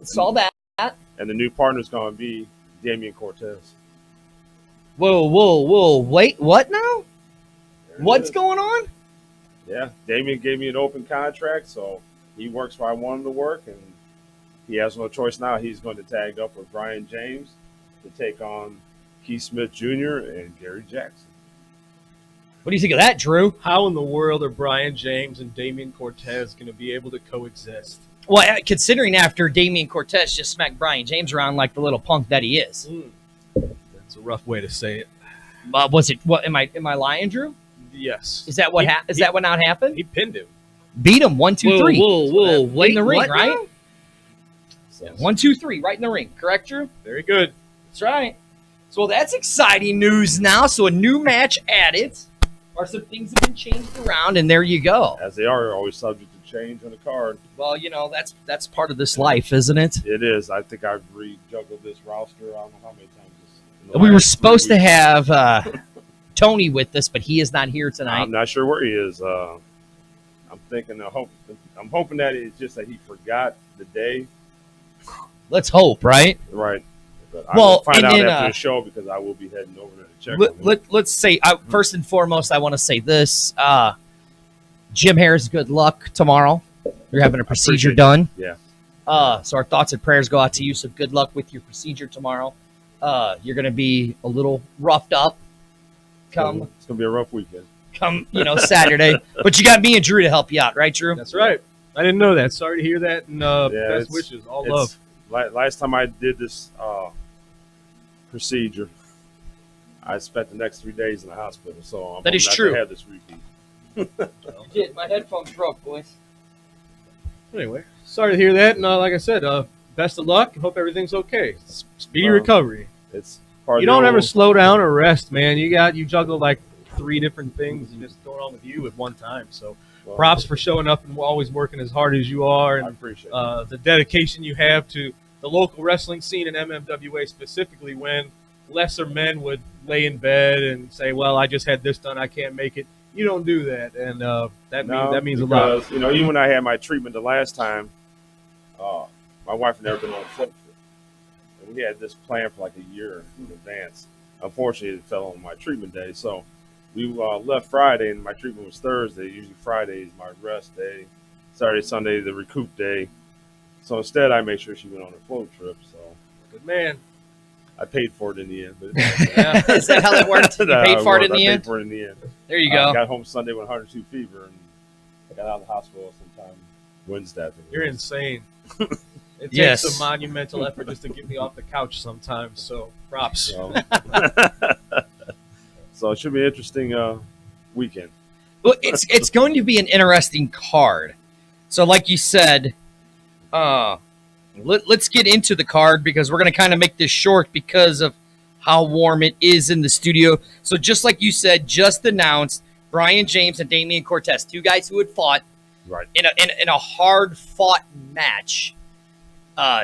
Saw that. And the new partner is going to be Damian Cortez. Whoa. Wait, what now? What's going on? Yeah, Damian gave me an open contract, so he works where I want him to work, and he has no choice now. He's going to tag up with Brian James to take on Keith Smith Jr. and Gary Jackson. What do you think of that, Drew? How in the world are Brian James and Damian Cortez going to be able to coexist? Well, considering after Damian Cortez just smacked Brian James around like the little punk that he is. That's a rough way to say it. Was it? What am I lying, Drew? Yes. Is that what is that what not happened? He pinned him. Beat him 1, 2, 3. Whoa. Wait, in the ring, what right? now? Yeah, 1, 2, 3, right in the ring. Correct, Drew? Very good. That's right. So that's exciting news now. So a new match added. Or some things have been changed around, and there you go. As they are always subject to change on the card. Well, that's part of this life, isn't it? It is. I think I've rejuggled this roster. I don't know how many times. We were supposed to have Tony with us, but he is not here tonight. I'm not sure where he is. I'm hoping that it's just that he forgot the day. Let's hope, right? Right. But I Well, will find and out then, after the show because I will be heading over there to check. on him. Let's say, first and foremost, I want to say this. Jim Harris, good luck tomorrow. You're having a procedure done. Yeah. So our thoughts and prayers go out to you. So good luck with your procedure tomorrow. You're going to be a little roughed up. It's going to be a rough weekend. Saturday. But you got me and Drew to help you out, right, Drew? That's right. I didn't know that. Sorry to hear that. And best wishes. All love. Last time I did this procedure, I spent the next 3 days in the hospital. So I'm That is not true. to have this repeat. You did. My headphones broke, boys. Anyway, sorry to hear that. And like I said, best of luck. Hope everything's okay. Speedy recovery. It's part You don't ever slow down or rest, man. You juggle like 3 different things just going on with you at one time. So props for showing up and always working as hard as you are. And I appreciate it. The dedication you have to the local wrestling scene in MMWA specifically, when lesser men would lay in bed and say, well, I just had this done, I can't make it. You don't do that, and that means a lot. Even when I had my treatment the last time, my wife had never been on a float trip. And we had this planned for like a year in advance. Unfortunately, it fell on my treatment day. So we left Friday, and my treatment was Thursday. Usually Friday is my rest day. Saturday, Sunday, the recoup day. So instead, I made sure she went on a float trip. So good man. I paid for it in the end. But Is that how that worked? You paid for it in the end? I paid for it in the end. There you go. I got home Sunday with 102 fever, and I got out of the hospital sometime Wednesday. You're insane. It Yes. takes a monumental effort just to get me off the couch sometimes. So props. So it should be an interesting weekend. Well, it's going to be an interesting card. So, like you said, let's get into the card because we're going to kind of make this short because of how warm it is in the studio. So, just like you said, just announced Brian James and Damian Cortez, 2 guys who had fought in a hard fought match.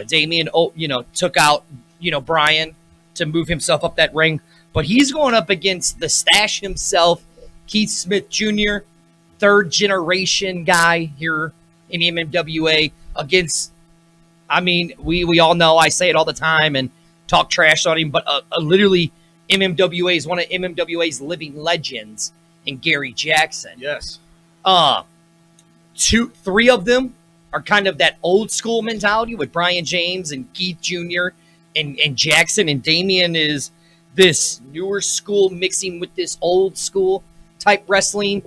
Damian, took out Brian to move himself up that ring, but he's going up against the Stash himself, Keith Smith Jr., 3rd generation guy here in MMWA against. I mean, we all know I say it all the time and talk trash on him, but literally MMWA is one of MMWA's living legends in Gary Jackson. Yes. 3 of them are kind of that old school mentality with Brian James and Keith Jr. and Jackson, and Damian is this newer school mixing with this old school type wrestling.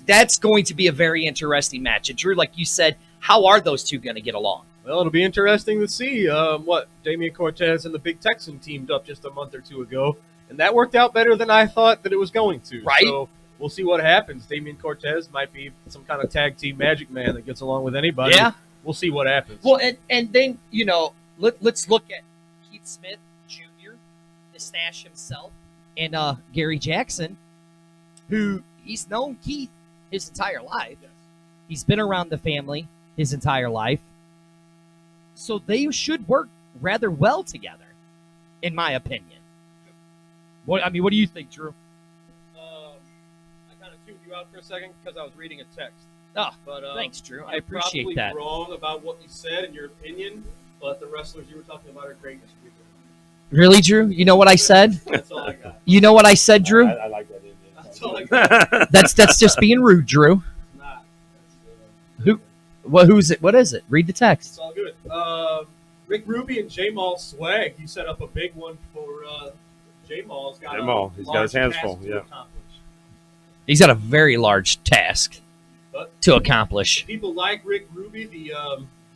That's going to be a very interesting match. And Drew, like you said, how are those 2 going to get along? Well, it'll be interesting to see what Damian Cortez and the Big Texan teamed up just a month or 2 ago, and that worked out better than I thought that it was going to. Right. So we'll see what happens. Damian Cortez might be some kind of tag team magic man that gets along with anybody. Yeah. We'll see what happens. Well, and then, let's look at Keith Smith Jr., the Stash himself, and Gary Jackson, who he's known Keith his entire life. Yes. He's been around the family his entire life. So they should work rather well together, in my opinion. What do you think, Drew? I kind of tuned you out for a second because I was reading a text. Oh, But thanks, Drew. I you're appreciate probably that. wrong about what you said in your opinion. But the wrestlers you were talking about are great this weekend. Really, Drew? You know what I said? That's all I got. You know what I said, Drew? I like that Indian. That's all I got. That's just being rude, Drew. It's not. Who? Who's it? What is it? Read the text. It's all good. Rick Ruby and J-Mal Swag, you set up a big one for J-Mal's got J-Mal, he's got his hands task full, to yeah. accomplish. He's got a very large task But to accomplish. people like Rick Ruby, the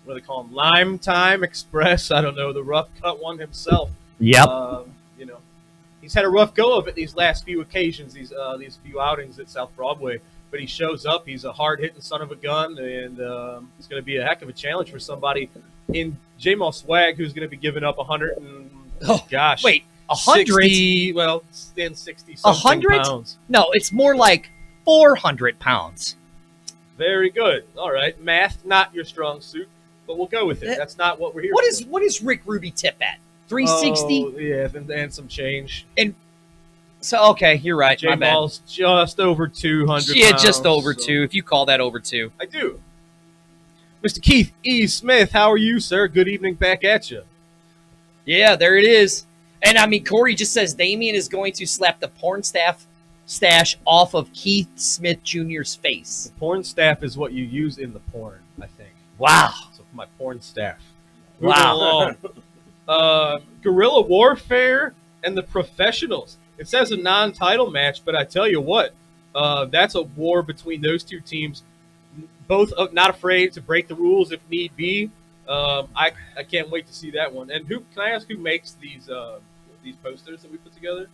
what do they call him? Lime Time Express. I don't know, the rough cut one himself. Yep. You know, he's had a rough go of it these last few occasions, these few outings at South Broadway. But he shows up. He's a hard-hitting son of a gun, and it's going to be a heck of a challenge for somebody in J-Mal Swag, who's going to be giving up 100 and Wait, 100? 60, well, then 60 something 100? pounds. No, it's more like 400 pounds. Very good. All right, math not your strong suit, but we'll go with it. That's not what we're here. What is Rick Ruby tip at? 360? Oh, yeah, and some change. So okay, you're right. My bad. J-Mal's just over 200. Yeah, pounds, just over so- 2. If you call that over 2. I do. Mr. Keith E. Smith, how are you, sir? Good evening back at you. Yeah, there it is. And I mean, Corey just says Damien is going to slap the porn stash off of Keith Smith Jr.'s face. Porn staff is what you use in the porn, I think. Wow. So for my porn staff. Wow. Moving along. Guerrilla Warfare and the Professionals. It says a non-title match, but I tell you what, that's a war between those two teams. Both not afraid to break the rules if need be. I can't wait to see that one. And can I ask who makes these posters that we put together?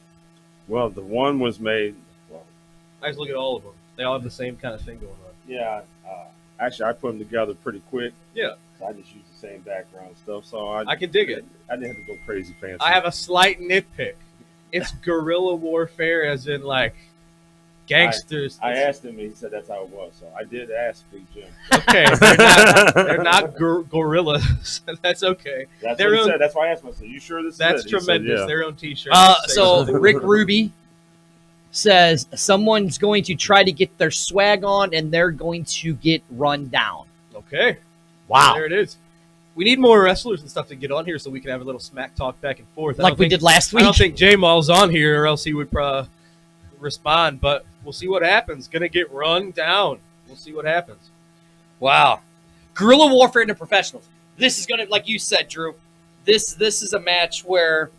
Well, the one was made. Well, I just look at all of them. They all have the same kind of thing going on. yeah. Actually, I put them together pretty quick. Yeah. So I just used the same background stuff. So I can dig it. I didn't have to go crazy fancy. I have a slight nitpick. It's guerrilla warfare, as in like gangsters. I asked him, and he said that's how it was. So I did ask Big Jim. Okay, they're not gorillas. That's okay. That's Their what he own- said. That's why I asked him. I said, "You sure this That's is it?" He said, tremendous. yeah. Their own T-shirt. So Rick Ruby says someone's going to try to get their swag on, and they're going to get run down. Okay. Wow. There it is. We need more wrestlers and stuff to get on here so we can have a little smack talk back and forth. Like we did last I week. don't think J-Mal's on here or else he would respond, but we'll see what happens. Going to get run down. We'll see what happens. Wow. Guerrilla Warfare and the Professionals. This is going to, like you said, Drew, this is a match where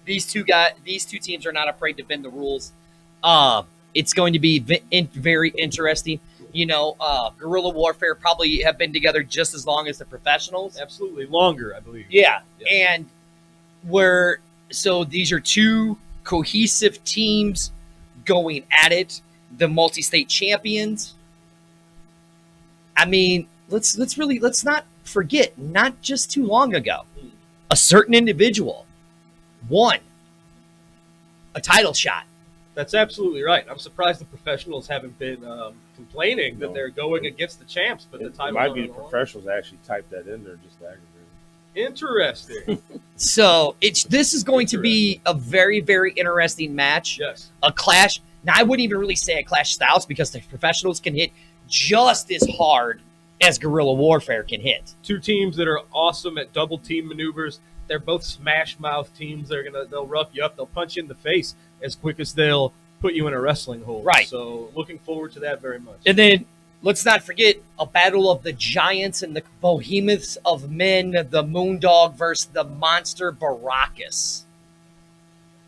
these two teams are not afraid to bend the rules. It's going to be very interesting. You know, Guerrilla Warfare probably have been together just as long as the Professionals. Absolutely. Longer, I believe. Yeah. Yeah. And so these are two cohesive teams going at it, the multi-state champions. I mean, let's not forget, not just too long ago, a certain individual won a title shot. That's absolutely right. I'm surprised the Professionals haven't been complaining that they're going against the champs, but the It title might be the professionals actually typed that in there just to aggravate them. Interesting. So this is going to be a very, very interesting match. Yes. A clash. Now, I wouldn't even really say a clash styles because the Professionals can hit just as hard as Guerrilla Warfare can hit. Two teams that are awesome at double team maneuvers. They're both smash mouth teams. They'll rough you up. They'll punch you in the face as quick as they'll put you in a wrestling hold. Right. So looking forward to that very much. And then let's not forget a battle of the giants and the behemoths of men, the Moondog versus the monster Baracus.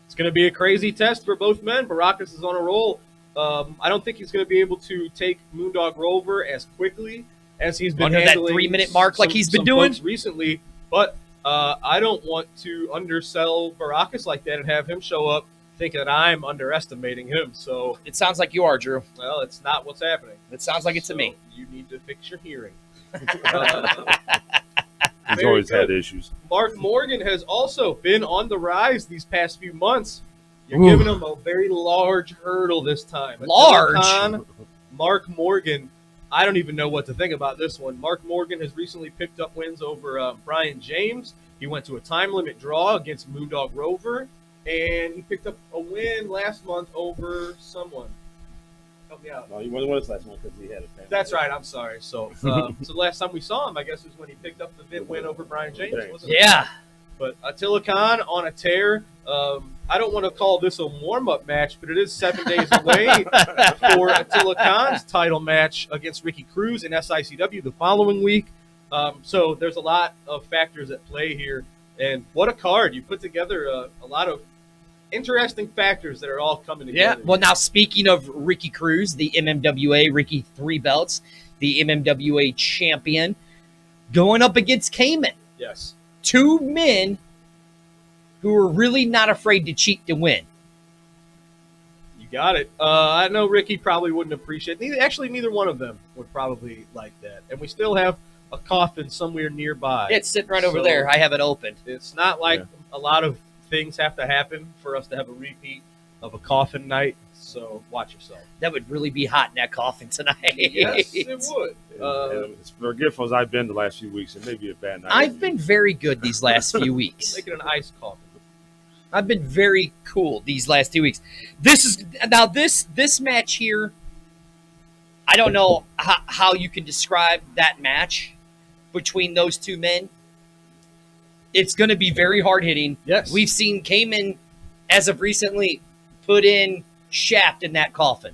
It's going to be a crazy test for both men. Baracus is on a roll. I don't think he's going to be able to take Moondog Rover as quickly as he's been Under that handling 3-minute mark like he's been doing? folks recently. But I don't want to undersell Baracus like that and have him show up thinking that I'm underestimating him. So, It sounds like you are, Drew. well, it's not what's happening. It sounds like it to So me. You need to fix your hearing. He's Very always good. had issues. Mark Morgan has also been on the rise these past few months. You're Ooh. giving him a very large hurdle this time. At Large? Telecon, Mark Morgan, I don't even know what to think about this one. Mark Morgan has recently picked up wins over Brian James. He went to a time limit draw against Moondog Rover, and he picked up a win last month over someone. Help me out. No, he wasn't with us last month because he had a family. That's right. I'm sorry. So, so the last time we saw him, I guess, was when he picked up the win over Brian James, wasn't it? Yeah. But Attila Khan on a tear. I don't want to call this a warm-up match, but it is 7 days away for Attila Khan's title match against Ricky Cruz in SICW the following week. So there's a lot of factors at play here. And what a card. You put together a lot of interesting factors that are all coming together. Yeah. Well, now speaking of Ricky Cruz, the MMWA, Ricky 3 belts, the MMWA champion, going up against Cayman. Yes. 2 men who are really not afraid to cheat to win. You got it. I know Ricky probably wouldn't appreciate it. Neither one of them would probably like that. And we still have a coffin somewhere nearby. It's sitting right over there. I have it opened. It's not like a lot of things have to happen for us to have a repeat of a coffin night. So watch yourself. That would really be hot in that coffin tonight. Yes, it would. And as forgetful as I've been the last few weeks, it may be a bad night. I've been very good these last few weeks. Make it an ice coffin. I've been very cool these last 2 weeks. This match here, I don't know how you can describe that match between those 2 men. It's going to be very hard hitting. Yes. We've seen Cayman, as of recently, put in shaft in that coffin.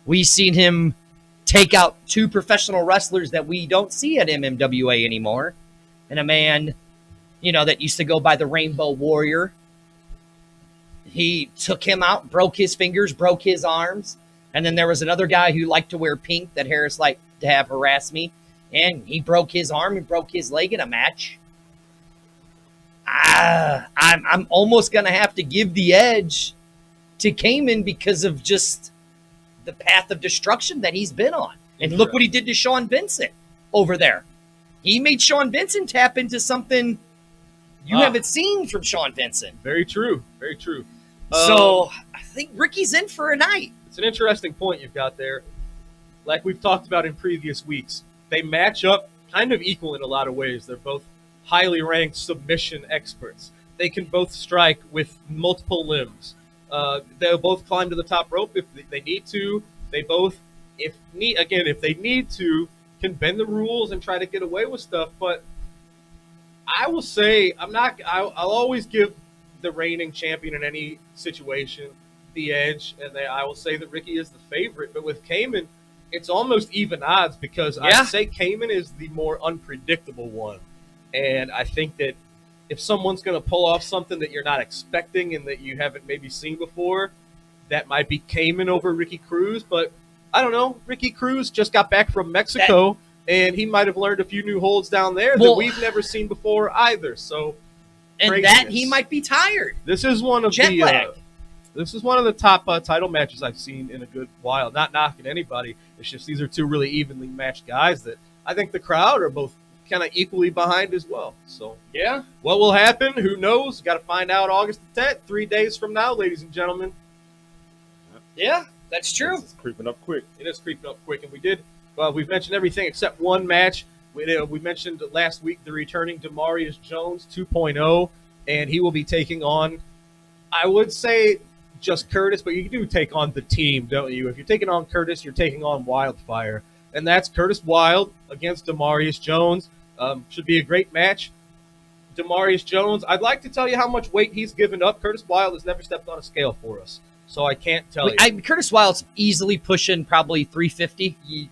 We've seen him take out 2 professional wrestlers that we don't see at MMWA anymore. And a man, that used to go by the Rainbow Warrior. He took him out, broke his fingers, broke his arms. And then there was another guy who liked to wear pink that Harris liked to have harass me. And he broke his arm and broke his leg in a match. I'm almost going to have to give the edge to Cayman because of just the path of destruction that he's been on. And look what he did to Sean Vincent over there. He made Sean Vincent tap into something you haven't seen from Sean Vincent. Very true. Very true. So I think Ricky's in for a night. It's an interesting point you've got there. Like we've talked about in previous weeks, they match up kind of equal in a lot of ways. They're both highly ranked submission experts. They can both strike with multiple limbs. They'll both climb to the top rope if they need to. They both, if they need to, can bend the rules and try to get away with stuff. But I will say, I'll always give the reigning champion in any situation the edge, and I will say that Ricky is the favorite. But with Cayman, it's almost even odds because I'd say Cayman is the more unpredictable one. And I think that if someone's going to pull off something that you're not expecting and that you haven't maybe seen before, that might be Cayman over Ricky Cruz. But I don't know. Ricky Cruz just got back from Mexico, and he might have learned a few new holds down there that we've never seen before either. So, and that he might be tired. This is one of this is one of the top title matches I've seen in a good while. Not knocking anybody. It's just these are 2 really evenly matched guys that I think the crowd are both kind of equally behind as well. So, what will happen? Who knows? Got to find out August the 10th, 3 days from now, ladies and gentlemen. Yeah, that's true. It's creeping up quick. It is creeping up quick, and we've mentioned everything except one match. We mentioned last week the returning Demarius Jones 2.0, and he will be taking on, I would say, just Curtis, but you do take on the team, don't you? If you're taking on Curtis, you're taking on Wildfire, and that's Curtis Wild against Demarius Jones. Should be a great match. Demarius Jones, I'd like to tell you how much weight he's given up. Curtis Wild has never stepped on a scale for us, so I can't tell you. Curtis Wild's easily pushing probably 350.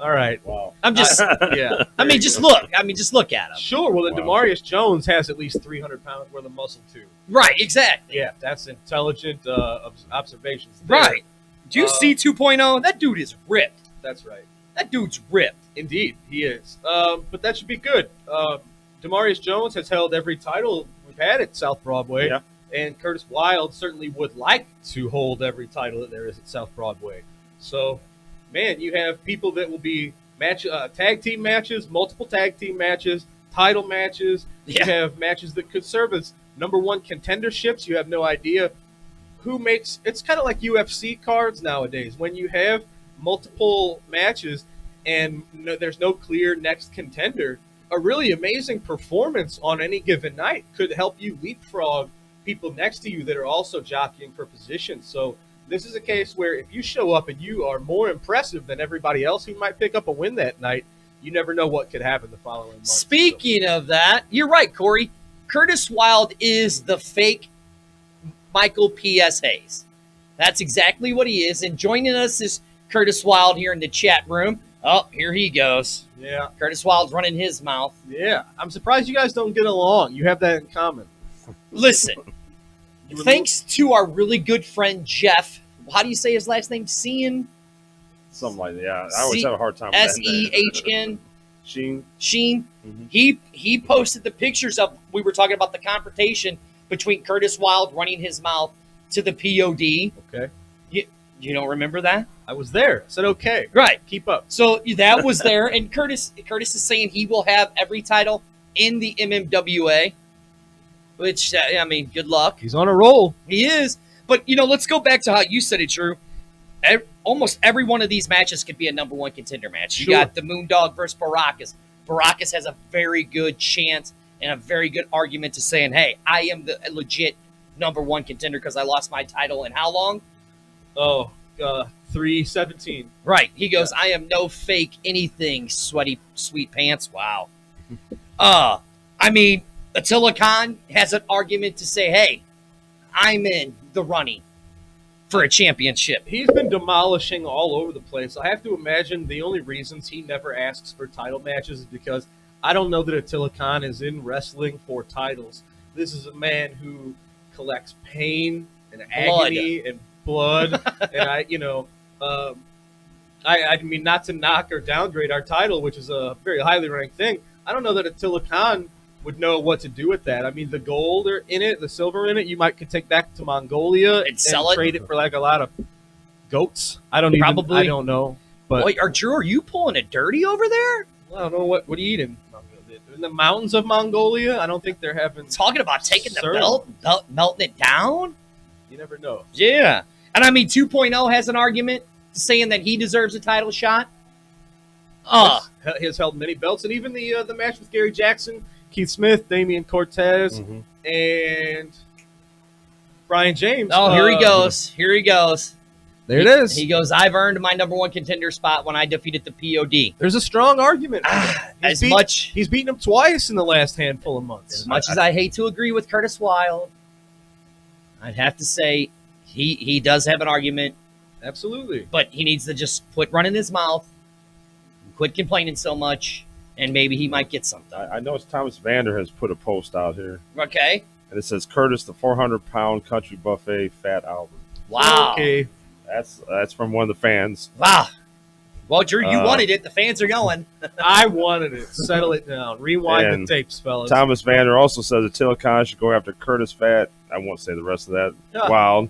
All right. Wow. I'm just, just look. Just look at him. Sure. Well, then Demarius Jones has at least 300 pounds worth of muscle too. Right. Exactly. Yeah, that's intelligent observations. There. Right. Do you see 2.0? That dude is ripped. That's right. That dude's ripped. Indeed, he is. But that should be good. Demarius Jones has held every title we've had at South Broadway, and Curtis Wild certainly would like to hold every title that there is at South Broadway. So, man, you have people that will be tag team matches, multiple tag team matches, title matches. You have matches that could serve as number 1 contenderships. You have no idea who makes – it's kind of like UFC cards nowadays. When you have multiple matches and there's no clear next contender, a really amazing performance on any given night could help you leapfrog people next to you that are also jockeying for position. So this is a case where if you show up and you are more impressive than everybody else who might pick up a win that night, you never know what could happen the following month. Speaking of that, you're right, Corey. Curtis Wild is the fake Michael P.S. Hayes. That's exactly what he is. And joining us is Curtis Wild here in the chat room. Oh, here he goes. Yeah. Curtis Wild's running his mouth. Yeah. I'm surprised you guys don't get along. You have that in common. Listen, thanks to our really good friend Jeff. How do you say his last name? Sean? Something like that. Yeah, I always have a hard time with that. S-E-H-N? Sheen. Mm-hmm. He posted the pictures of, we were talking about the confrontation between Curtis Wild running his mouth to the POD. Okay. You don't remember that? I was there. I said, okay. Right. Keep up. So that was there. And Curtis is saying he will have every title in the MMWA, which, I mean, good luck. He's on a roll. He is. But, let's go back to how you said it, Drew. Almost every one of these matches could be a number one contender match. You got the Moondog versus Baracus. Baracus has a very good chance and a very good argument to saying, hey, I am the legit number one contender because I lost my title in how long? 317. Right. He goes, I am no fake anything, sweaty, sweet pants. Wow. I mean, Attila Khan has an argument to say, hey, I'm in the running for a championship. He's been demolishing all over the place. I have to imagine the only reasons he never asks for title matches is because I don't know that Attila Khan is in wrestling for titles. This is a man who collects pain and agony and blood. And I mean, not to knock or downgrade our title, which is a very highly ranked thing. I don't know that Attila Khan would know what to do with that. I mean, the gold in it, the silver in it, you could take back to Mongolia and sell it, trade it for like a lot of goats. I don't know. But wait, Drew, are you pulling a dirty over there? I don't know what are you eating? In the mountains of Mongolia, I don't think they're having talking about taking the belt, melting it down. You never know. Yeah, and I mean, 2.0 has an argument saying that he deserves a title shot. He has held many belts, and even the match with Gary Jackson, Keith Smith, Damian Cortez, and Brian James. Oh, here he goes. Here he goes. There it is. He goes, I've earned my number one contender spot when I defeated the POD. There's a strong argument. He's beaten him twice in the last handful of months. As much as I hate to agree with Curtis Wild, I'd have to say he does have an argument. Absolutely. But he needs to just quit running his mouth, quit complaining so much, and maybe he might get something. I know it's Thomas Vander has put a post out here. Okay. And it says, Curtis, the 400-pound country buffet, Fat Albert. Wow. Okay. That's from one of the fans. Wow. Well, Drew, you wanted it. The fans are going. I wanted it. Settle it down. Rewind the tapes, fellas. Thomas Vander also says Attila Khan should go after Curtis Fat. I won't say the rest of that. Wild.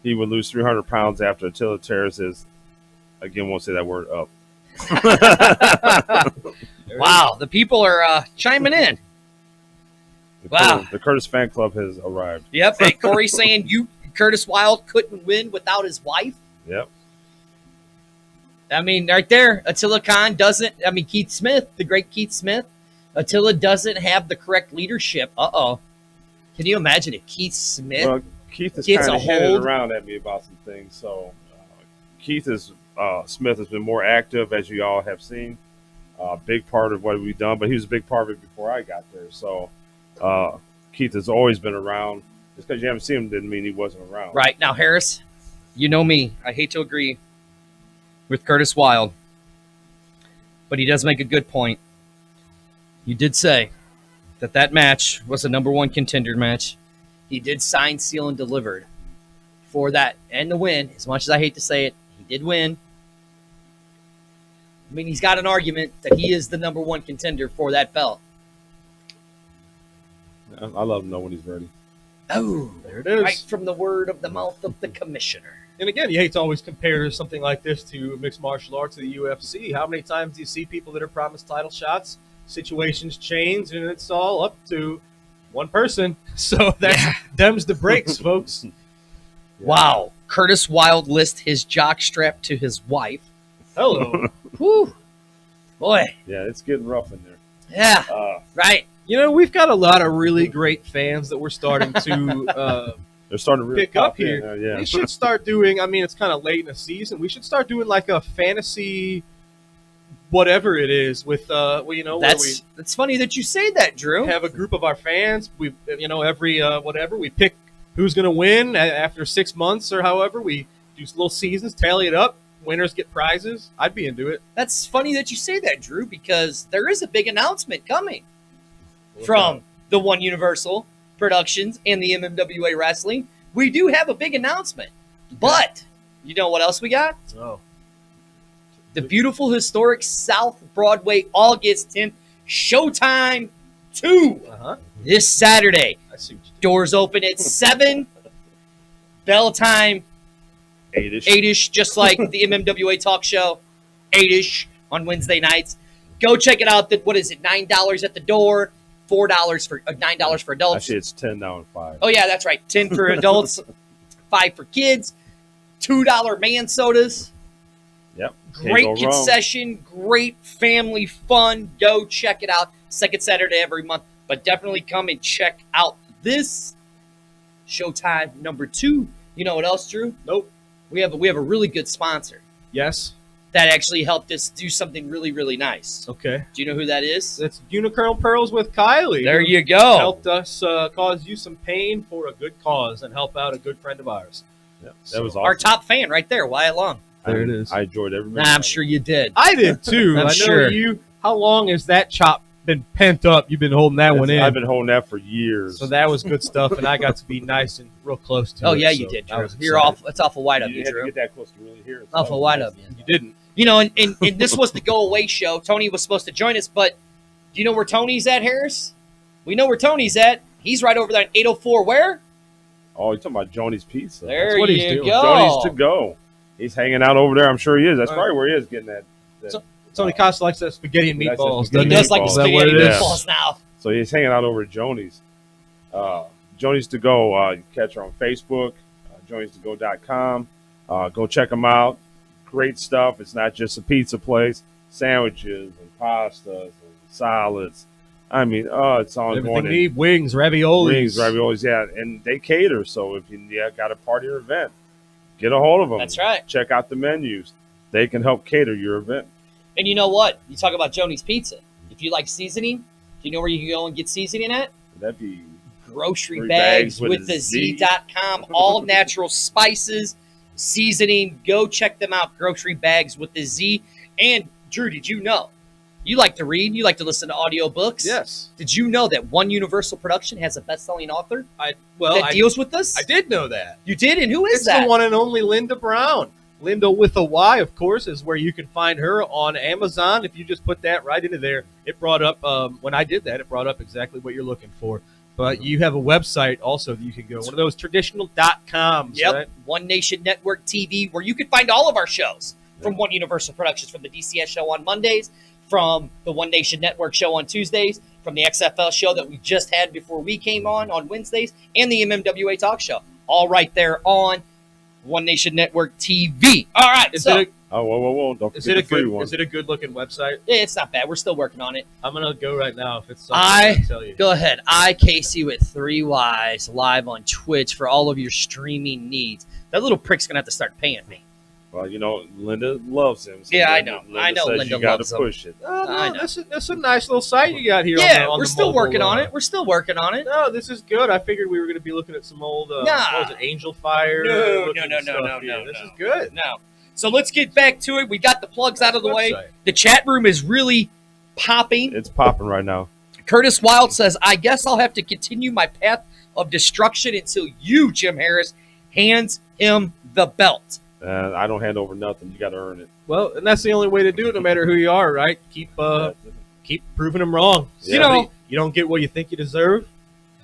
He would lose 300 pounds after Attila tears his, again, won't say that word, up. Wow. The people are chiming in. The Curtis fan club has arrived. Yep. Hey, Corey saying Curtis Wild couldn't win without his wife. Yep. I mean, right there, Attila Khan doesn't. I mean, Keith Smith, the great Keith Smith, Attila doesn't have the correct leadership. Can you imagine if Keith Smith? Well, Keith is kind of headed around at me about some things. So, Smith has been more active, as you all have seen. Big part of what we've done, but he was a big part of it before I got there. So, Keith has always been around. Just because you haven't seen him didn't mean he wasn't around. Right. Now, Harris, you know me. I hate to agree with Curtis Wild, but he does make a good point. You did say that match was a number one contender match. He did sign, seal, and delivered for that and the win. As much as I hate to say it, he did win. I mean, he's got an argument that he is the number one contender for that belt. I love him know when he's ready. Oh, there it is. Right from the word of the mouth of the commissioner. And again, you hate to always compare something like this to mixed martial arts, to the UFC. How many times do you see people that are promised title shots? Situations change, and it's all up to one person. So that them's the breaks, folks. Yeah. Wow. Curtis Wild lists his jockstrap to his wife. Hello. Whew. Boy. Yeah, it's getting rough in there. Yeah. Right. You know, we've got a lot of really great fans that we're starting to They're starting to really pick up pop in, here. yeah. We should start doing. I mean, it's kind of late in the season. We should start doing like a fantasy, whatever it is, with you know, where we That's funny that you say that, Drew. have a group of our fans. We, you know, every whatever we pick who's going to win after 6 months or however. We do little seasons, tally it up. Winners get prizes. I'd be into it. That's funny that you say that, Drew, because there is a big announcement coming from the One Universal Productions and the MMWA Wrestling. We do have a big announcement, but you know what else we got? Oh, The beautiful, historic South Broadway August 10th Showtime 2 this Saturday. I see. What you Doors open at 7, bell time 8-ish. 8-ish, just like the MMWA talk show, 8-ish on Wednesday nights. Go check it out. What is it, $9 at the door, $4 for $9 for adults. Actually, it's 10 now and 5. Oh, yeah, that's right. 10 for adults, 5 for kids, $2 man sodas. Yep. Can't Great go wrong. concession, great family fun. Go check it out. Second Saturday every month. But definitely come and check out this Showtime number 2. You know what else, Drew? Nope. We have a really good sponsor Yes. that actually helped us do something really, really nice. Okay. Do you know who that is? It's Unicorn Pearls with Kylie. There who you go. helped us cause you some pain for a good cause and help out a good friend of ours. Yeah, that was awesome. Our top fan right there, Wyatt Long. There it is. I enjoyed every minute. Nah, I'm of it. sure you did. I did too. I'm I know sure. you. How long has that chop been pent up? You've been holding that one in. I've been holding that for years. So that was good stuff, and I got to be nice and real close to it. Oh, yeah, you so did, I Drew. was You're excited. off. That's awful wide of you you, had to Drew. get that close to really hear it. Awful wide of you. You didn't. You know, and this was the go away show. Tony was supposed to join us, but do you know where Tony's at, Harris? We know where Tony's at. He's right over there at 804. Where? Oh, you're talking about Joni's Pizza. There what he's you doing. go. Joni's to go. He's hanging out over there. I'm sure he is. That's Right. probably where he is getting that. Tony Costa likes that spaghetti and That's meatballs. that spaghetti He doesn't does like the meatballs. Is that what spaghetti it is? meatballs now. So he's hanging out over at Joni's. Joni's to go. You can catch her on Facebook, jonistogo.com. Go check them out. Great stuff. It's not just a pizza place. Sandwiches and pastas and salads. I mean, it's Everything ongoing. you need, wings, raviolis. Wings, raviolis, yeah. And they cater. So if you got a party or event, get a hold of them. That's right. Check out the menus. They can help cater your event. And you know what? You talk about Joni's Pizza. If you like seasoning, do you know where you can go and get seasoning at? That'd be Grocery Grocery bags bags with with a the Z. Z.com. All natural spices, seasoning. Go check them out. Grocery bags with the Z. And Drew, did you know? You like to read. You like to listen to audiobooks. Yes. Did you know that One Universal Production has a best-selling author I that deals with us? did know that. You did? And who is It's that? the one and only Linda Brown. Linda with a Y, of course, is where you can find her on Amazon. If you just put that right into there, it brought up, when I did that, it brought up exactly what you're looking for. But you have a website also that you can go, one of those traditional .coms. Yep. Right? One Nation Network TV, where you can find all of our shows from One Universal Productions, from the DCS show on Mondays, from the One Nation Network show on Tuesdays, from the XFL show that we just had before we came on Wednesdays, and the MMWA Talk Show. All right there on One Nation Network TV. All right, Oh, whoa. Don't forget the free one. Is it a good looking website? it's not bad. We're still working on it. I'm gonna go right now if it's something I can tell you. Go ahead. Casey with 3 Ys live on Twitch for all of your streaming needs. That little prick's gonna have to start paying me. Well, Linda loves him. So Yeah, I Linda- know. I know says Linda you gotta loves him. push it. I know. That's a nice little site you got here. Yeah, on we're the still mobile, working on it. We're still working on it. No, this is good. I figured we were going to be looking at some old, Nah. what was it, Angel Fire? No. This is good. No. So let's get back to it. We got the plugs out of the way. Website. The chat room is really popping. It's popping right now. Curtis Wild says, I guess I'll have to continue my path of destruction until you, Jim Harris, hands him the belt. I don't hand over nothing. You got to earn it. Well, and that's the only way to do it, no matter who you are, right? Keep proving them wrong. Yeah. You don't get what you think you deserve.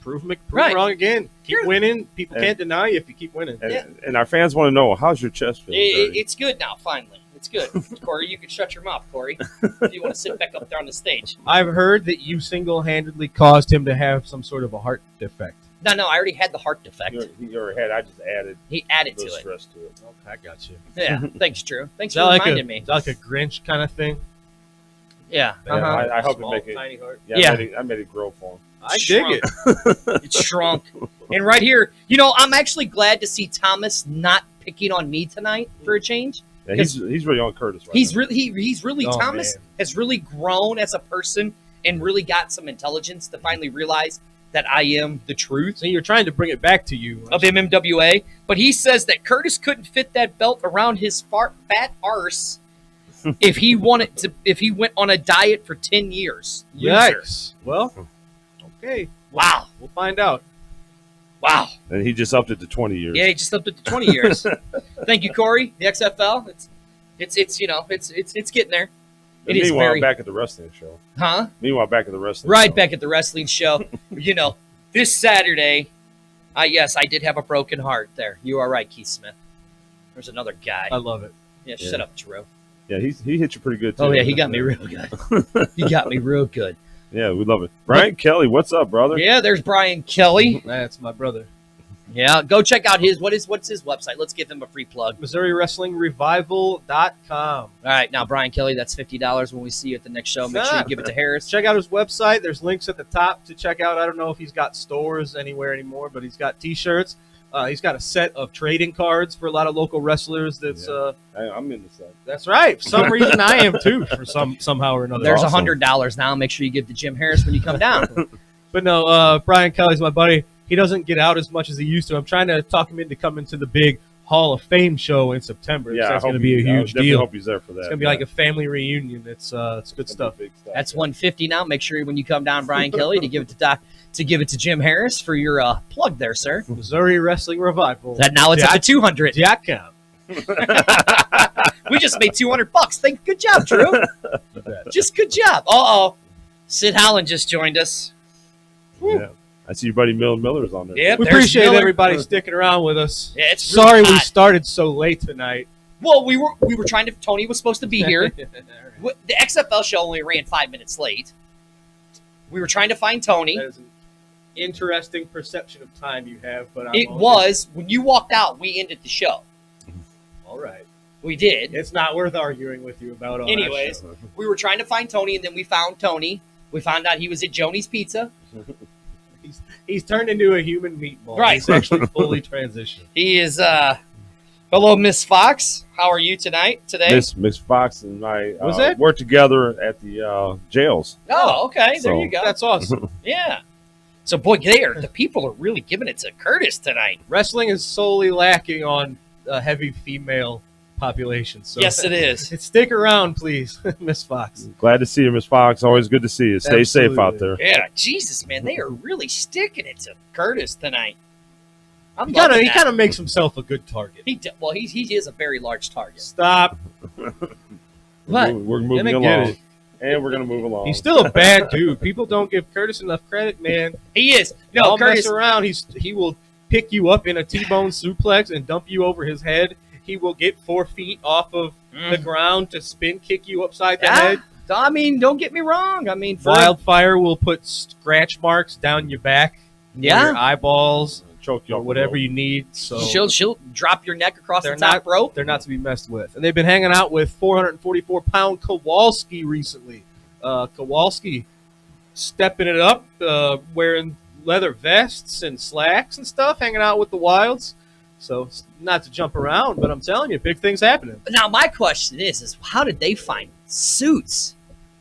Prove them Right. wrong again. Keep You're- winning. People And- can't deny you if you keep winning. And, Yeah. and our fans want to know, how's your chest feeling? Dirty? It's good now, finally. It's good. Corey, you can shut your mouth, Corey, if you want to sit back up there on the stage. I've heard that you single-handedly caused him to have some sort of a heart defect. No, I already had the heart defect. You're ahead. I just added He added a to little it. stress to it. Okay, I got you. Yeah, thanks, Drew. Thanks Is for that reminding me. like a Grinch kind of thing? Yeah. Yeah, Uh-huh. I hope Small, it make it. tiny heart. Yeah, Yeah. I made it grow for him. I dig it. It's shrunk. And right here, I'm actually glad to see Thomas not picking on me tonight for a change. Yeah, he's really on Curtis right He's now. really Oh, Thomas man. has really grown as a person and really got some intelligence to finally realize that I am the truth So you're trying to bring it back to you. of MMWA. But he says that Curtis couldn't fit that belt around his fat arse if he went on a diet for 10 years. Loser. Yikes. Well, okay. Wow. We'll find out. Wow. And he just upped it to 20 years. Yeah, he just upped it to 20 years. Thank you, Corey. The XFL. It's getting there. And It is meanwhile, very, back at the wrestling show. huh? Meanwhile, back at the wrestling Right show. back at the wrestling show. This Saturday, yes, I did have a broken heart there. You are right, Keith Smith. There's another guy. I love it. Yeah, Yeah. shut up, Drew. Yeah, he hit you pretty good, too. Oh, yeah, he got me real good. He got me real good. Yeah, we love it. Brian Kelly, what's up, brother? Yeah, there's Brian Kelly. That's my brother. Yeah, go check out what's his website. Let's give him a free plug. MissouriWrestlingRevival.com. All right, now, Brian Kelly, that's $50 when we see you at the next show. Make sure you give it to Harris. Check out his website. There's links at the top to check out. I don't know if he's got stores anywhere anymore, but he's got T-shirts. He's got a set of trading cards for a lot of local wrestlers. That's I'm in the set. that's right. For some reason, I am too. For somehow or another. There's awesome. $100 now. Make sure you give to Jim Harris when you come down. But no, Brian Kelly's my buddy. He doesn't get out as much as he used to. I'm trying to talk him into coming to the big Hall of Fame show in September. Yeah, That's I going to hope be a I huge definitely deal. hope he's there for that. It's going to be like a family reunion. It's good stuff. Big stuff. That's $150 now. Make sure when you come down, Brian Kelly, to give it to Jim Harris for your plug there, sir. Missouri Wrestling Revival. That now it's up to $200. .com. We just made $200. Good job, Drew. Just good job. Sid Holland just joined us. Yeah. I see your buddy Miller's on there. Yep. We There's appreciate Miller. everybody sticking around with us. Yeah, it's really Sorry we hot. started so late tonight. Well, we were trying to. Tony was supposed to be here. The XFL show only ran 5 minutes late. We were trying to find Tony. That is an interesting perception of time you have, but It was when you walked out. We ended the show. all right. We did. It's not worth arguing with you about. On that Anyways, show. we were trying to find Tony, and then we found Tony. We found out he was at Joni's Pizza. he's turned into a human meatball. Right. He's actually fully transitioned. He is. Hello, Miss Fox. How are you today? Miss Fox and I Was it? worked together at the jails. Oh, okay. There So- you go. That's awesome. Yeah. So, boy, the people are really giving it to Curtis tonight. Wrestling is solely lacking on a heavy female population. So Yes, it is. Stick around, please, Miss Fox. Glad to see you, Miss Fox. Always good to see you. Stay safe out Absolutely. there. Yeah, Jesus, man, they are really sticking it to Curtis tonight. I'm He loving that. kind of makes himself a good target. He is a very large target. Stop. What? We're moving Gonna get along. it. And we're going to move along. He's still a bad dude. People don't give Curtis enough credit, man. He is. No, Don't Curtis. mess around. He will pick you up in a T-bone suplex and dump you over his head. He will get 4 feet off of the ground to spin kick you upside the head. I mean, don't get me wrong. I mean, Wildfire will put scratch marks down your back, Yeah. your eyeballs, choke you or off the whatever rope. you need. So she'll drop your neck across They're the top rope. they're not to be messed with. And they've been hanging out with 444-pound Kowalski recently. Kowalski stepping it up, wearing leather vests and slacks and stuff, hanging out with the Wilds. So not to jump around, but I'm telling you, big things happening. Now, my question is how did they find suits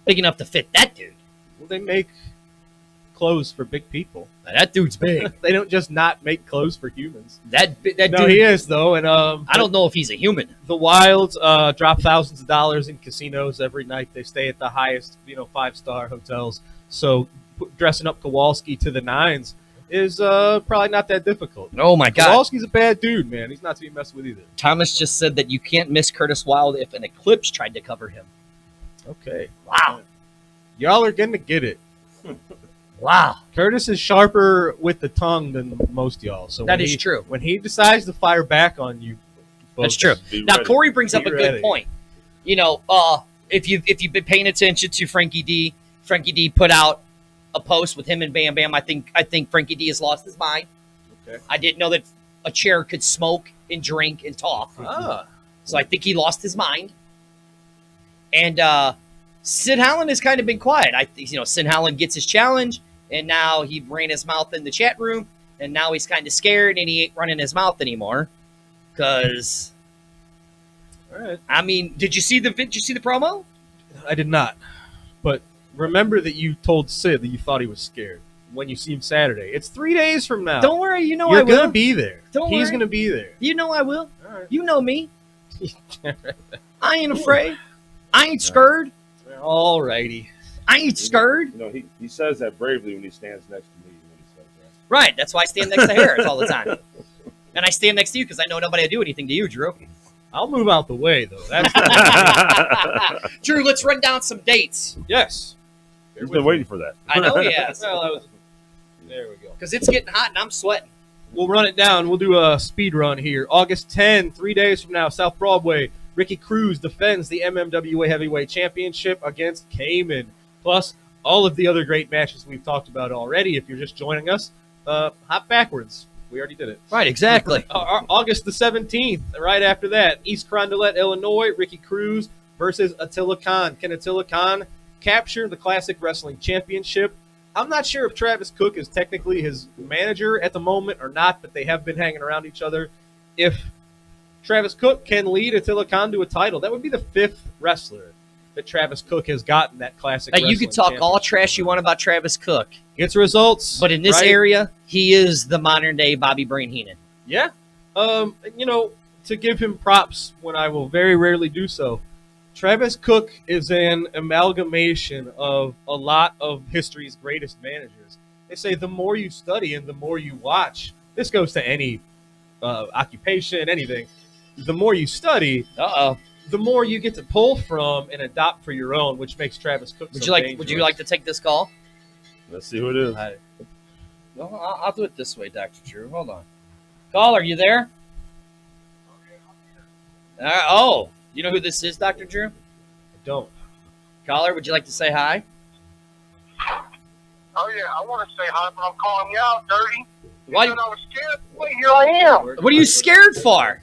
big enough to fit that dude? Well, they make clothes for big people. Now, that dude's big. They don't just not make clothes for humans. that No, dude. he is though, and I don't know if he's a human. The Wilds drop thousands of dollars in casinos every night. They stay at the highest, 5-star hotels. So dressing up Kowalski to the nines is probably not that difficult. Oh my God! Kowalski's a bad dude, man. He's not to be messed with either. Thomas just said that you can't miss Curtis Wilde if an eclipse tried to cover him. Okay, Wow! y'all are gonna get it. Wow! Curtis is sharper with the tongue than most y'all. So That when is true. When he decides to fire back on you, That's folks, true. Be Now ready. Corey brings up Be a ready. good point. If you've been paying attention to Frankie D put out a post with him and Bam Bam. I think Frankie D has lost his mind. Okay. I didn't know that a chair could smoke and drink and talk. Ah, So I think he lost his mind. And Sid Holland has kind of been quiet. Sid Holland gets his challenge, and now he ran his mouth in the chat room, and now he's kind of scared, and he ain't running his mouth anymore. Because, All right. I mean, did you see the promo? I did not. But remember that you told Sid that you thought he was scared when you see him Saturday. It's 3 days from now. Don't worry, I You're will. going to be there. Don't He's worry. going to be there. I will. All right. You know me. I ain't afraid. I ain't scared. All righty. I ain't scared. He says that bravely when he stands next to me. When he says that. Right. That's why I stand next to Harris all the time. And I stand next to you because I know nobody will do anything to you, Drew. I'll move out the way, though. That's Drew, let's run down some dates. Yes. He's been waiting for that. I know he has. Well, there we go. Because it's getting hot and I'm sweating. We'll run it down. We'll do a speed run here. August 10, 3 days from now, South Broadway. Ricky Cruz defends the MMWA Heavyweight Championship against Cayman. Plus, all of the other great matches we've talked about already. If you're just joining us, hop backwards. We already did it. Right, exactly. August the 17th, right after that, East Carondelet, Illinois, Ricky Cruz versus Attila Khan. Can Attila Khan capture the Classic Wrestling Championship? I'm not sure if Travis Cook is technically his manager at the moment or not, but they have been hanging around each other. If Travis Cook can lead Attila Khan to a title, that would be the 5th wrestler that Travis Cook has gotten that Classic You Wrestling can talk all Championship. trash you want about Travis Cook, Gets results. but in this right? area, he is the modern day Bobby Brain Heenan. Yeah. To give him props when I will very rarely do so, Travis Cook is an amalgamation of a lot of history's greatest managers. They say the more you study and the more you watch, this goes to any occupation, anything, the more you study, the more you get to pull from and adopt for your own, which makes Travis Cook Would so you like? dangerous. Would you like to take this call? Let's see who it is. No, I'll do it this way, Dr. Drew. Hold on. Caller, are you there? You know who this is, Dr. Drew? I don't. Caller, would you like to say hi? Oh, yeah, I want to say hi, but I'm calling you out, Dirty. Why? Because I was scared. Wait, here I am. What are you scared for?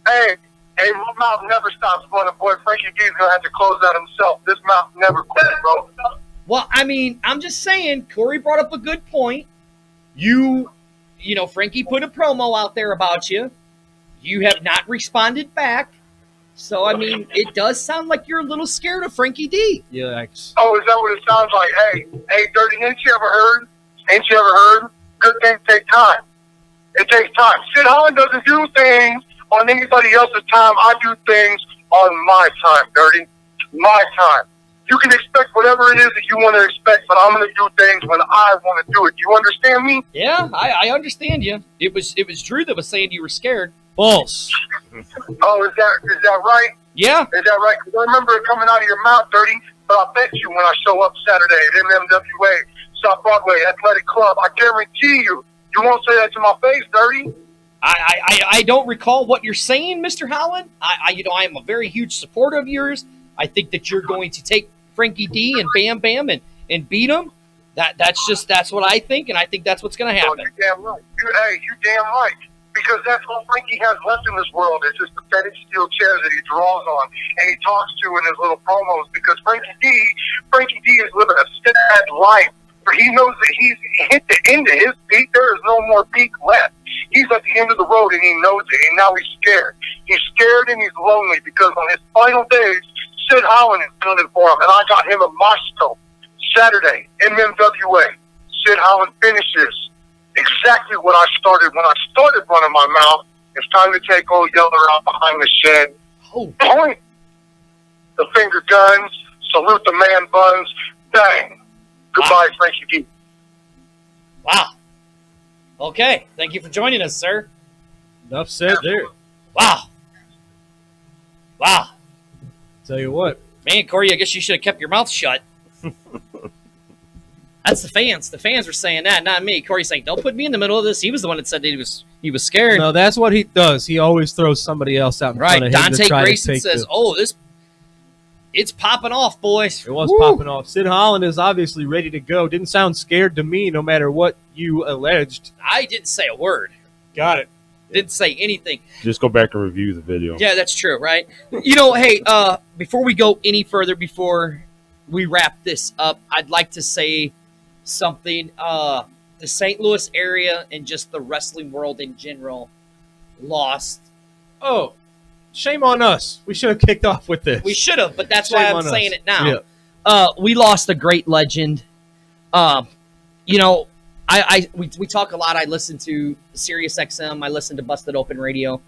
Hey, my mouth never stops going. Boy, Frankie D's going to have to close that himself. This mouth never quits, bro. Well, I mean, I'm just saying, Corey brought up a good point. Frankie put a promo out there about you. You have not responded back. So, I mean, it does sound like you're a little scared of Frankie D. Yikes. Oh, is that what it sounds like? Hey, Dirty, ain't you ever heard? Good things take time. It takes time. Sid Holland doesn't do things on anybody else's time. I do things on my time, Dirty. My time. You can expect whatever it is that you want to expect, but I'm going to do things when I want to do it. You understand me? Yeah, I understand you. It was Drew that was saying you were scared. False. Oh, is that right? Yeah. Is that right? 'Cause I remember it coming out of your mouth, Dirty, but I bet you when I show up Saturday at MMWA, South Broadway Athletic Club, I guarantee you won't say that to my face, Dirty. I don't recall what you're saying, Mr. Holland. I am a very huge supporter of yours. I think that you're going to take Frankie D and Bam Bam and beat him. That's what I think, and I think that's what's going to happen. You're damn right. You're damn right. Because that's all Frankie has left in this world. It's just pathetic steel chairs that he draws on and he talks to in his little promos. Because Frankie D is living a sad life. For he knows that he's hit the end of his peak. There is no more peak left. He's at the end of the road and he knows it. And now he's scared. He's scared and he's lonely because on his final days, Sid Holland is doing it for him. And I got him a Moscow Saturday, MMWA. Sid Holland finishes exactly what I started when I started running my mouth. It's time to take old Yeller out behind the shed. Oh. Point the finger guns, salute the man buns, bang. Goodbye, Frankie D. Wow. Okay. Thank you for joining us, sir. Enough said there. Wow. Tell you what. Man, Corey, I guess you should have kept your mouth shut. That's the fans. The fans were saying that, not me. Corey's saying, don't put me in the middle of this. He was the one that said that he was scared. No, that's what he does. He always throws somebody else out in front Right. of him Dante to try Grayson to take says, it's popping off, boys. It was Woo. popping off. Sid Holland is obviously ready to go. Didn't sound scared to me, no matter what you alleged. I didn't say a word. Got it. Didn't say anything. Just go back and review the video. Yeah, that's true, right? Hey, before we go any further, before we wrap this up, I'd like to say something. The St. Louis area and just the wrestling world in general lost. Oh, shame on us. We should have kicked off with this. We should have, but that's Shame why I'm on us. saying it now. Yeah. We lost a great legend. You know, we talk a lot. I listen to Sirius XM. I listen to Busted Open Radio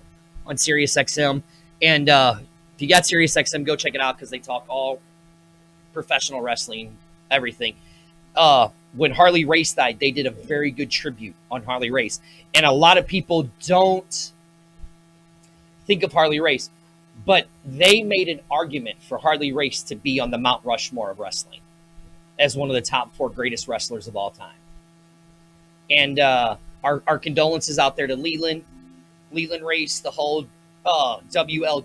on Sirius XM. And if you got Sirius XM, go check it out because they talk all professional wrestling, everything. When Harley Race died, they did a very good tribute on Harley Race. And a lot of people don't think of Harley Race, but they made an argument for Harley Race to be on the Mount Rushmore of wrestling as one of the top 4 greatest wrestlers of all time. And our condolences out there to Leland Race, the whole WLW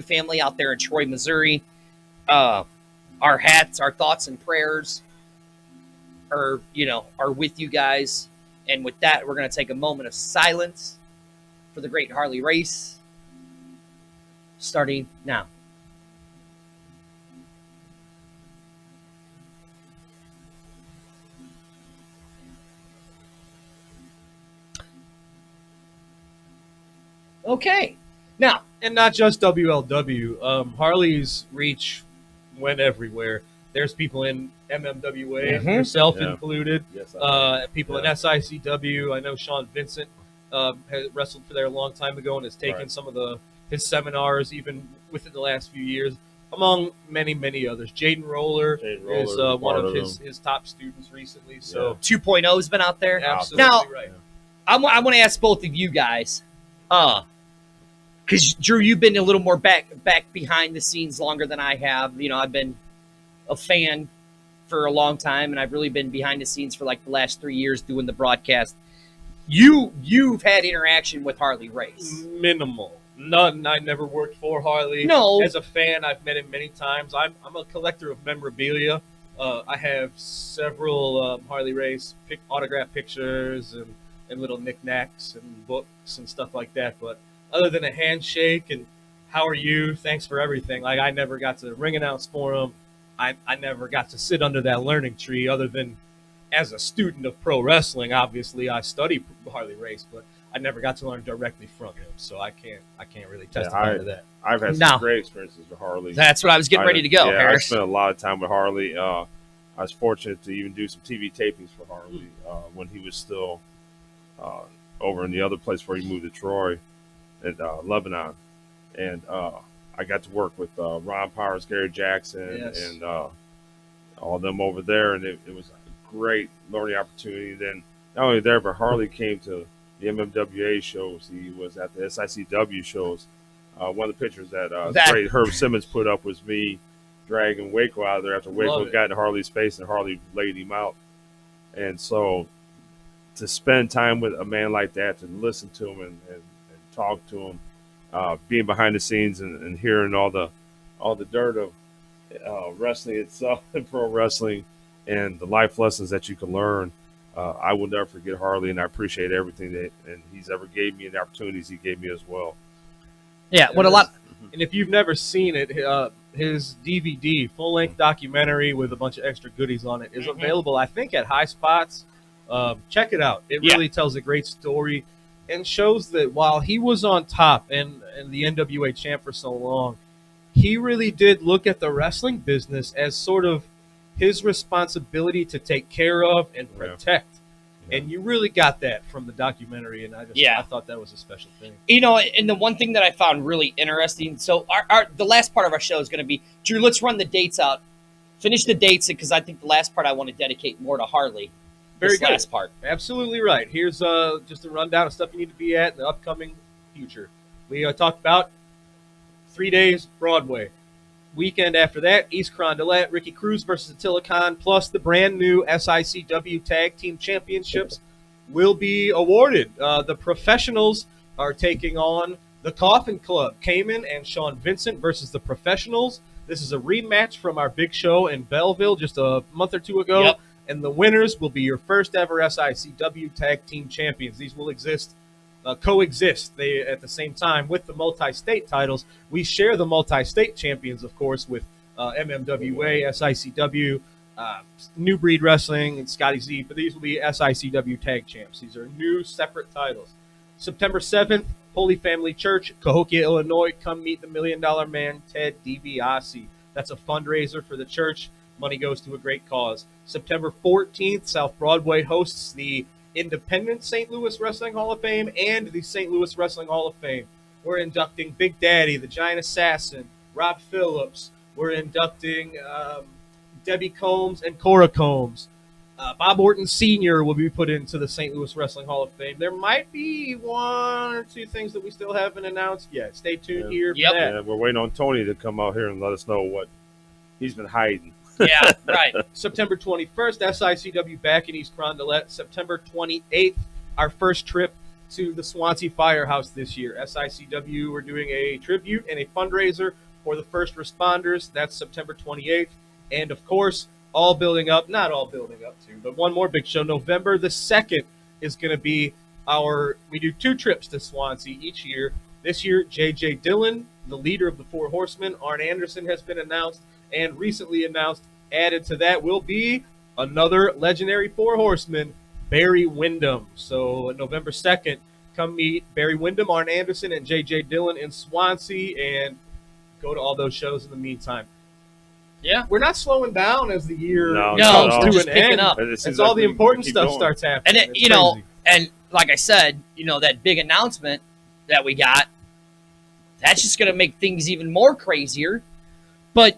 family out there in Troy, Missouri. Our hats, our thoughts and prayers are with you guys. And with that, we're going to take a moment of silence for the great Harley Race, starting now. Okay. Now, And not just WLW. Harley's reach went everywhere. There's people in MMWA, yourself Yeah. included. Yes, People in SICW. I know Sean Vincent has wrestled for there a long time ago and has taken Right. some of his seminars even within the last few years, among many, many others. Jaden Roller is one of his top students recently. So 2.0 has been out there. absolutely Now, right. I want to ask both of you guys, because Drew, you've been a little more back behind the scenes longer than I have. You know, I've been a fan for a long time, and I've really been behind the scenes for like the last 3 years doing the broadcast. You've had interaction with Harley Race. Minimal. None. I never worked for Harley. No. As a fan, I've met him many times. I'm a collector of memorabilia. I have several Harley Race autograph pictures and little knickknacks and books and stuff like that. But other than a handshake and how are you, thanks for everything, like I never got to ring announce for him. I never got to sit under that learning tree other than as a student of pro wrestling. Obviously, I studied Harley Race, but I never got to learn directly from him, so I can't really testify to that. I've had some great experiences with Harley. That's what I was getting ready to go, I Harris. spent a lot of time with Harley. I was fortunate to even do some TV tapings for Harley when he was still over in the other place where he moved to Troy at Lebanon. And I got to work with Ron Powers, Gary Jackson, and all of them over there, and it was a great learning opportunity. Then not only there, but Harley came to the MMWA shows. He was at the SICW shows. One of the pictures that great Herb Simmons put up was me dragging Waco out of there after Waco got in Harley's face and Harley laid him out. And so to spend time with a man like that, to listen to him and talk to him, being behind the scenes and hearing all the dirt of wrestling itself and pro wrestling and the life lessons that you can learn, I will never forget Harley, and I appreciate everything that and he's ever gave me and the opportunities he gave me as well. Yeah, what a lot. And if you've never seen it, his DVD, full-length documentary with a bunch of extra goodies on it, is available, I think, at High Spots. Check it out. It really tells a great story and shows that while he was on top and the NWA champ for so long, he really did look at the wrestling business as sort of his responsibility to take care of and protect. And you really got that from the documentary, and I thought that was a special thing. You know, and the one thing that I found really interesting, so the last part of our show is going to be, Drew, let's run the dates out. Finish the dates, because I think the last part I want to dedicate more to Harley. Very good. Last part. Absolutely right. Here's just a rundown of stuff you need to be at in the upcoming future. We talked about 3 days Broadway. Weekend after that, East Carondelet, Ricky Cruz versus Attila Khan, plus the brand new SICW Tag Team Championships will be awarded. The professionals are taking on the Coffin Club, Cayman and Sean Vincent versus the professionals. This is a rematch from our big show in Belleville just a month or two ago. Yep. And the winners will be your first ever SICW Tag Team Champions. These will coexist at the same time with the multi-state titles. We share the multi-state champions, of course, with MMWA, SICW, New Breed Wrestling, and Scotty Z. But these will be SICW Tag Champs. These are new separate titles. September 7th, Holy Family Church, Cahokia, Illinois. Come meet the $1 Million Man, Ted DiBiase. That's a fundraiser for the church. Money goes to a great cause. September 14th, South Broadway hosts the Independent St. Louis Wrestling Hall of Fame and the St. Louis Wrestling Hall of Fame. We're inducting Big Daddy, the Giant Assassin, Rob Phillips. We're inducting Debbie Combs and Cora Combs. Bob Orton Sr. will be put into the St. Louis Wrestling Hall of Fame. There might be one or two things that we still haven't announced yet. Stay tuned here for that. Yeah, we're waiting on Tony to come out here and let us know what he's been hiding. Yeah, right. September 21st, SICW back in East Carondelet. September 28th, our first trip to the Swansea Firehouse this year. SICW, we're doing a tribute and a fundraiser for the first responders. That's September 28th. And, of course, not all building up to, but one more big show. November the 2nd is going to be we do 2 trips to Swansea each year. This year, J.J. Dillon, the leader of the Four Horsemen, Arn Anderson has been announced, and recently announced, added to that will be another legendary Four Horseman, Barry Windham. So November 2nd, come meet Barry Windham, Arn Anderson, and J.J. Dillon in Swansea, and go to all those shows in the meantime. Yeah. We're not slowing down as the year No, comes we're to just an picking end. up. It's all the important stuff starts happening. And, It's crazy. and like I said, that big announcement that we got, that's just going to make things even more crazier. But,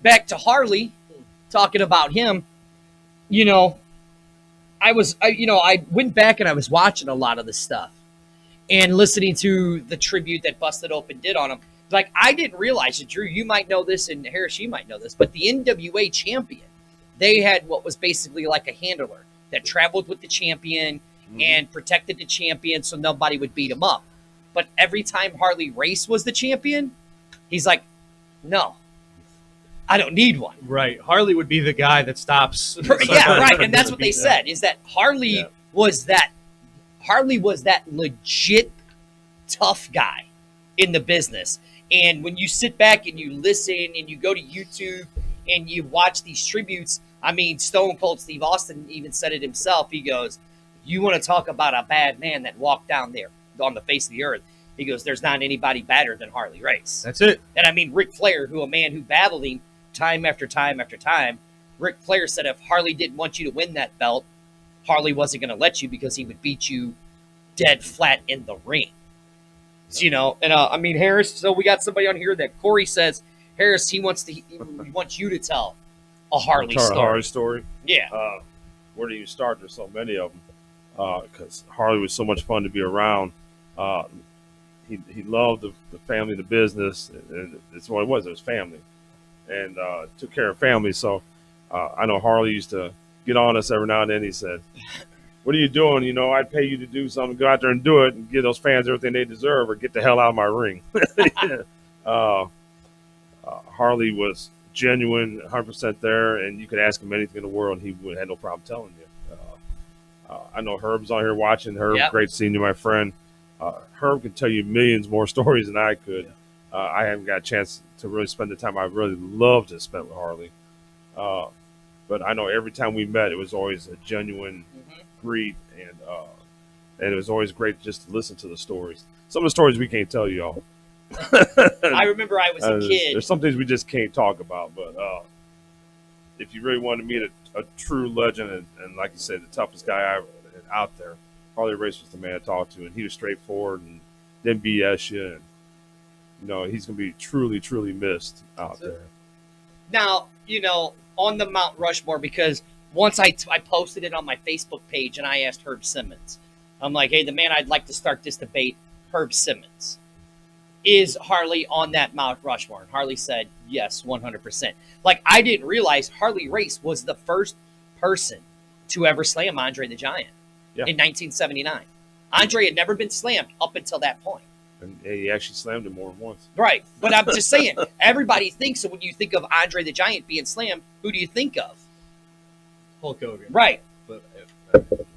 back to Harley, talking about him, I went back and I was watching a lot of this stuff and listening to the tribute that Busted Open did on him. Like, I didn't realize it, Drew. You might know this, and Harris, you might know this, but the NWA champion, they had what was basically like a handler that traveled with the champion and protected the champion so nobody would beat him up. But every time Harley Race was the champion, he's like, no, I don't need one. Right. Harley would be the guy that stops. Yeah, right. And that's what they said, is that Harley was that legit tough guy in the business. And when you sit back and you listen and you go to YouTube and you watch these tributes, I mean, Stone Cold Steve Austin even said it himself. He goes, you want to talk about a bad man that walked down there on the face of the earth. He goes, there's not anybody badder than Harley Race. That's it. And I mean, Ric Flair, a man who battled him time after time after time, Ric Flair said if Harley didn't want you to win that belt, Harley wasn't going to let you because he would beat you dead flat in the ring. So, I mean, Harris, so we got somebody on here that Corey says, Harris, he wants you to tell a Harley story. Yeah. Where do you start? There's so many of them. Because Harley was so much fun to be around. He loved the family, the business, and it's what it was. It was family, and took care of family. So I know Harley used to get on us every now and then. He said, "What are you doing? I'd pay you to do something. Go out there and do it, and give those fans everything they deserve, or get the hell out of my ring." Harley was genuine, 100% there, and you could ask him anything in the world, and he had no problem telling you. I know Herb's on here watching. Herb, great seeing you, my friend. Herb can tell you millions more stories than I could. I haven't got a chance to really spend the time I really love to spend with Harley. But I know every time we met, it was always a genuine greet, and it was always great just to listen to the stories. Some of the stories we can't tell you all. I remember I was a kid. There's some things we just can't talk about, but if you really want to meet a true legend, and like you said, the toughest guy out there, Harley Race was the man to talk to, and he was straightforward and didn't BS you. And, he's going to be truly, truly missed out there. Now, on the Mount Rushmore, because once I posted it on my Facebook page and I asked Herb Simmons, I'm like, hey, the man I'd like to start this debate, Herb Simmons. Is Harley on that Mount Rushmore? And Harley said, yes, 100%. Like, I didn't realize Harley Race was the first person to ever slam Andre the Giant in 1979. Andre had never been slammed up until that point. And he actually slammed him more than once. Right. But I'm just saying, everybody thinks, so when you think of Andre the Giant being slammed, who do you think of? Hulk Hogan. Right. But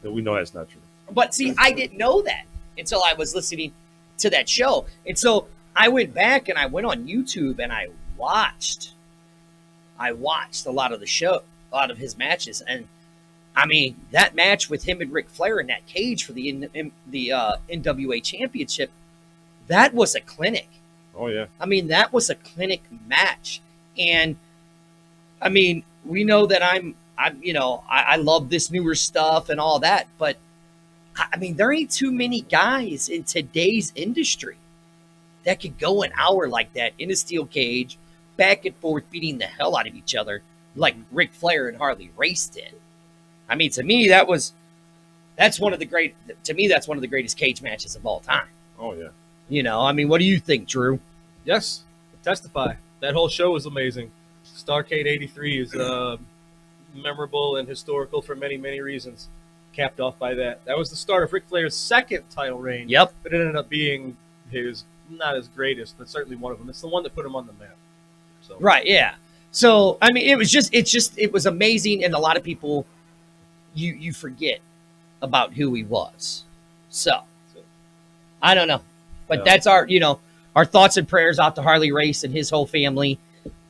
we know that's not true. But see, I didn't know that until I was listening to that show. And so I went back and I went on YouTube and I watched a lot of a lot of his matches, and I mean that match with him and Ric Flair in that cage for the NWA Championship, that was a clinic. Oh yeah. I mean, that was a clinic match, and I mean, we know that I love this newer stuff and all that, but I mean, there ain't too many guys in today's industry that could go an hour like that in a steel cage, back and forth, beating the hell out of each other, like Ric Flair and Harley Race did. I mean, to me, that's one of the greatest cage matches of all time. Oh yeah. You know, I mean, what do you think, Drew? Yes, testify. That whole show was amazing. Starrcade '83 is memorable and historical for many, many reasons. Capped off by that. That was the start of Ric Flair's second title reign. Yep. But it ended up being his, not his greatest, but certainly one of them. It's the one that put him on the map. So. Right, yeah. So, I mean, it was amazing, and a lot of people, you forget about who he was. So, I don't know. But that's our thoughts and prayers out to Harley Race and his whole family.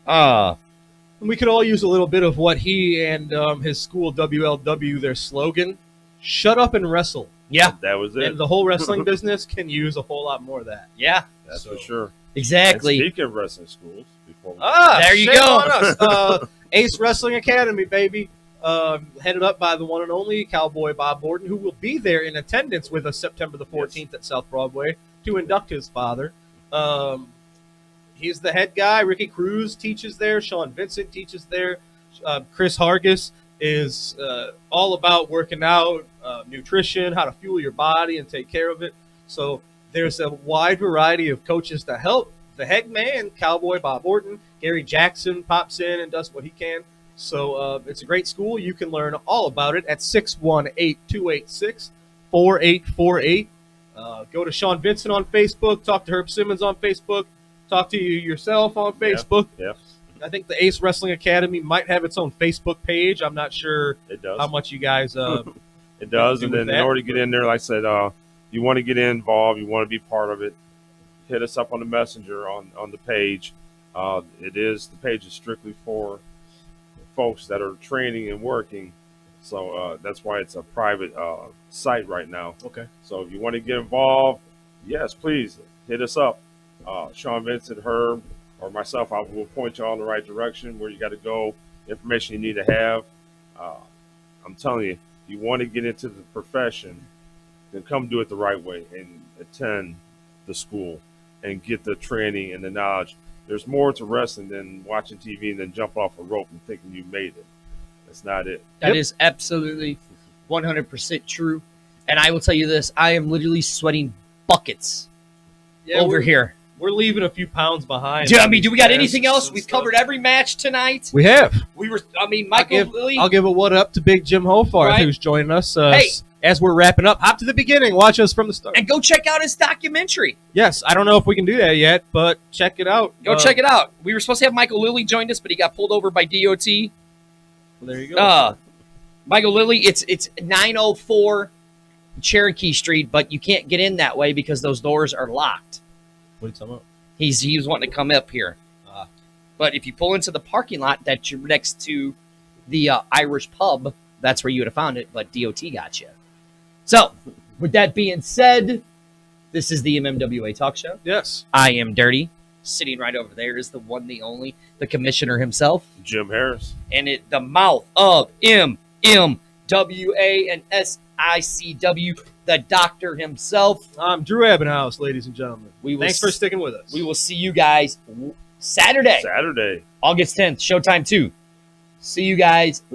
We could all use a little bit of what he and his school, WLW, their slogan, shut up and wrestle. Yeah. That was it. And the whole wrestling business can use a whole lot more of that. Yeah. That's for sure. Exactly. And speaking of wrestling schools, before we there you go. On us. Ace Wrestling Academy, baby. Headed up by the one and only Cowboy Bob Borden, who will be there in attendance with us September the 14th at South Broadway to induct his father. He's the head guy. Ricky Cruz teaches there. Sean Vincent teaches there. Chris Hargis is all about working out, nutrition, how to fuel your body and take care of it. So there's a wide variety of coaches to help the head man, Cowboy Bob Orton. Gary Jackson pops in and does what he can. So it's a great school. You can learn all about it at 618-286-4848. Go to Sean Vincent on Facebook. Talk to Herb Simmons on Facebook. Talk to you yourself on Facebook. Yeah. I think the Ace Wrestling Academy might have its own Facebook page. I'm not sure It does. how much you guys It does. And then in order to get in there, like I said, you want to get involved, you want to be part of it, hit us up on the messenger on the page. The page is strictly for folks that are training and working. So that's why it's a private site right now. Okay. So if you want to get involved, yes, please hit us up. Sean Vincent, Herb, or myself, I will point you all in the right direction where you got to go, information you need to have. I'm telling you, if you want to get into the profession, then come do it the right way and attend the school and get the training and the knowledge. There's more to wrestling than watching TV and then jump off a rope and thinking you made it. That's not it. That is absolutely 100% true. And I will tell you this, I am literally sweating buckets over here. We're leaving a few pounds behind. Do we got anything else? We've covered every match tonight. We have. Michael Lilly. I'll give a what up to Big Jim Hofarth, Right. who's joining us. Hey. As we're wrapping up, hop to the beginning. Watch us from the start. And go check out his documentary. Yes, I don't know if we can do that yet, but check it out. Go check it out. We were supposed to have Michael Lilly join us, but he got pulled over by DOT. Well, there you go. Michael Lilly, it's 904 Cherokee Street, but you can't get in that way because those doors are locked. What are you talking about? He was wanting to come up here. But if you pull into the parking lot that's next to the Irish pub, that's where you would have found it, but DOT got you. So, with that being said, this is the MMWA Talk Show. Yes. I am Dirty. Sitting right over there is the one, the only, the commissioner himself. Jim Harris. And the mouth of MMWA and SICW, the doctor himself. I'm Drew Ebenhouse, ladies and gentlemen. Thanks for sticking with us. We will see you guys Saturday, Saturday. August 10th, Showtime 2. See you guys.